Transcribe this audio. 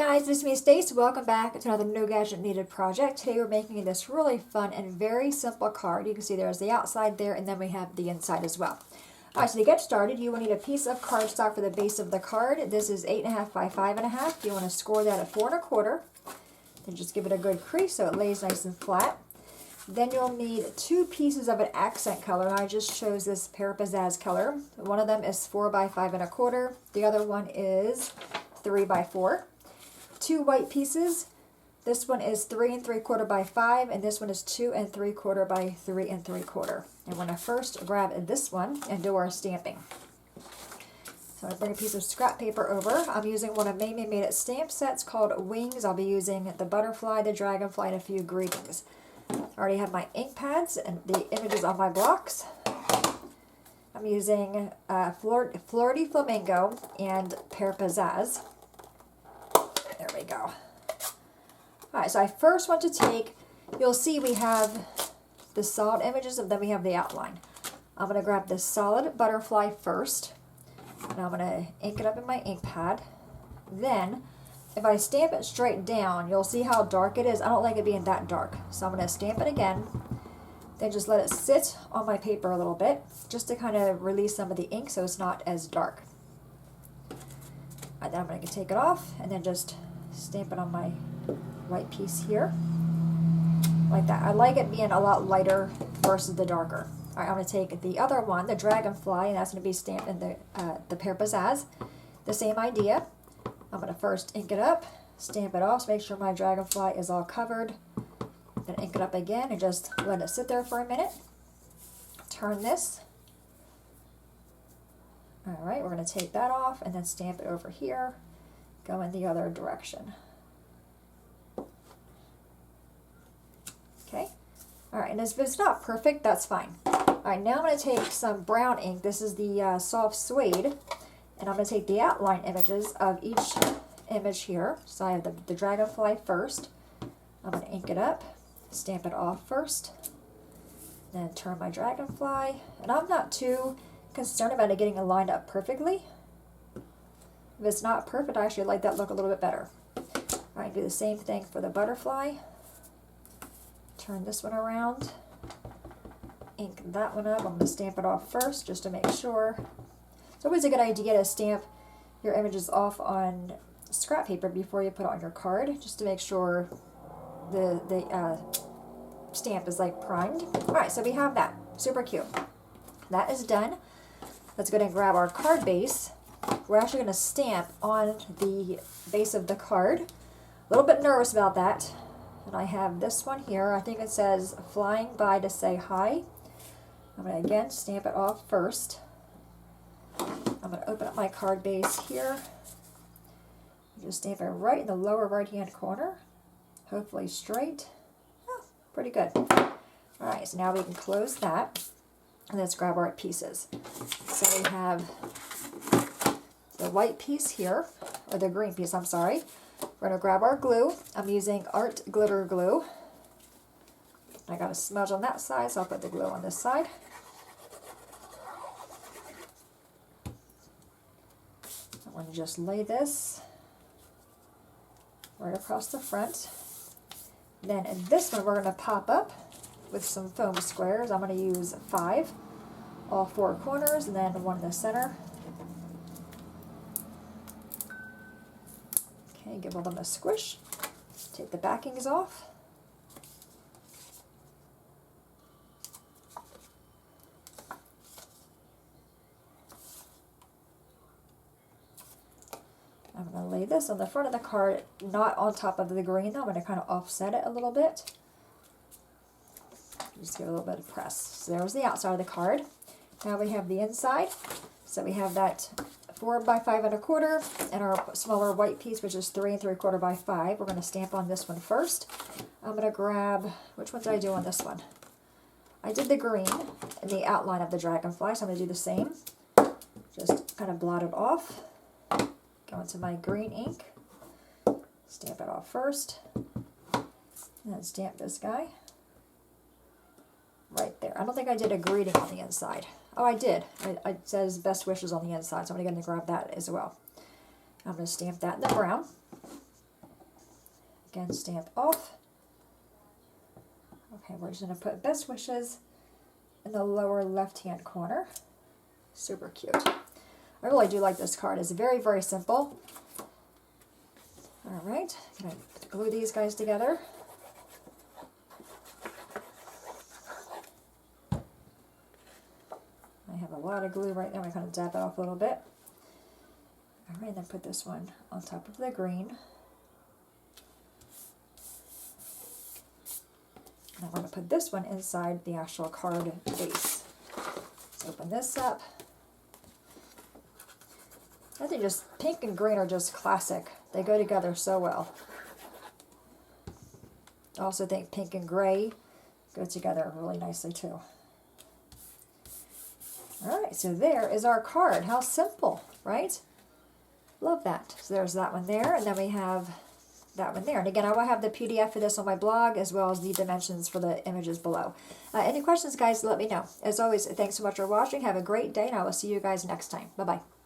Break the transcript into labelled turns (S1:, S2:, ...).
S1: guys, it's me Stace. Welcome back to another No Gadget Needed project. Today we're making this really fun and very simple card. You can see there's the outside there, and then we have the inside as well. Alright, so to get started, you will need a piece of cardstock for the base of the card. This is 8.5 by 5.5. You want to score that at 4 1/4. Then just give it a good crease so it lays nice and flat. Then you'll need 2 pieces of an accent color. I just chose this Pear Pizzazz color. One of them is 4 by 5 1/4. The other one is 3 by 4. 2 white pieces. This one is 3 3/4 by 5, and this one is 2 3/4 by 3 3/4. And we're going to first grab this one and do our stamping. So I'm going to bring a piece of scrap paper over. I'm using one of Mamie Made It stamp sets called Wings. I'll be using the butterfly, the dragonfly, and a few greetings. I already have my ink pads and the images on my blocks. I'm using Flirty Flamingo and Pear Pizzazz. There we go. Alright, so I first want to take, you'll see we have the solid images and then we have the outline. I'm going to grab this solid butterfly first, and I'm going to ink it up in my ink pad. Then, if I stamp it straight down, you'll see how dark it is. I don't like it being that dark, so I'm going to stamp it again, then just let it sit on my paper a little bit, just to kind of release some of the ink so it's not as dark. Alright, then I'm going to take it off, and then just stamp it on my white piece here, like that. I like it being a lot lighter versus the darker. Alright, I'm going to take the other one, the dragonfly, and that's going to be stamped in the Pear Pizzazz. The same idea. I'm going to first ink it up, stamp it off, so make sure my dragonfly is all covered. Then ink it up again and just let it sit there for a minute. Turn this. Alright, we're going to take that off and then stamp it over here. Go in the other direction. Okay. Alright, and if it's not perfect, that's fine. Alright, now I'm going to take some brown ink. This is the soft suede. And I'm going to take the outline images of each image here. So I have the dragonfly first. I'm going to ink it up, stamp it off first. Then turn my dragonfly. And I'm not too concerned about it getting it lined up perfectly. If it's not perfect, I actually like that look a little bit better. Alright, do the same thing for the butterfly. Turn this one around. Ink that one up. I'm going to stamp it off first just to make sure. It's always a good idea to stamp your images off on scrap paper before you put it on your card, just to make sure the stamp is like primed. Alright, so we have that. Super cute. That is done. Let's go ahead and grab our card base. We're actually going to stamp on the base of the card. A little bit nervous about that. And I have this one here. I think it says flying by to say hi. I'm going to again stamp it off first. I'm going to open up my card base here. Just stamp it right in the lower right hand corner. Hopefully straight. Oh, pretty good. Alright, so now we can close that. And let's grab our pieces. So we have the white piece here, or the green piece, I'm sorry. We're going to grab our glue. I'm using Art Glitter Glue. I got a smudge on that side, so I'll put the glue on this side. I'm going to just lay this right across the front. Then in this one, we're going to pop up with some foam squares. I'm going to use 5, all 4 corners, and then one in the center. Okay, give all them a squish. Take the backings off. I'm going to lay this on the front of the card, not on top of the green though. I'm going to kind of offset it a little bit. Just give it a little bit of press. So there's the outside of the card. Now we have the inside. So we have that 4 by 5 1/4 and our smaller white piece, which is 3 3/4 by 5. We're going to stamp on this one first. I'm going to grab, which one did I do on this one? I did the green and the outline of the dragonfly, so I'm going to do the same. Just kind of blot it off. Go into my green ink. Stamp it off first. And then stamp this guy. Right there. I don't think I did a greeting on the inside. Oh, I did. It says best wishes on the inside, so I'm going to grab that as well. I'm going to stamp that in the brown. Again, stamp off. Okay, we're just going to put best wishes in the lower left-hand corner. Super cute. I really do like this card. It's very, very simple. All right, I'm going to glue these guys together. I have a lot of glue right now. I kind of dab it off a little bit. All right, then put this one on top of the green. And I'm going to put this one inside the actual card base. Let's open this up. I think just pink and green are just classic. They go together so well. I also think pink and gray go together really nicely too. All right, so there is our card. How simple, right? Love that. So there's that one there, and then we have that one there. And again, I will have the PDF for this on my blog, as well as the dimensions for the images below. Any questions, guys, let me know. As always, thanks so much for watching. Have a great day, and I will see you guys next time. Bye-bye.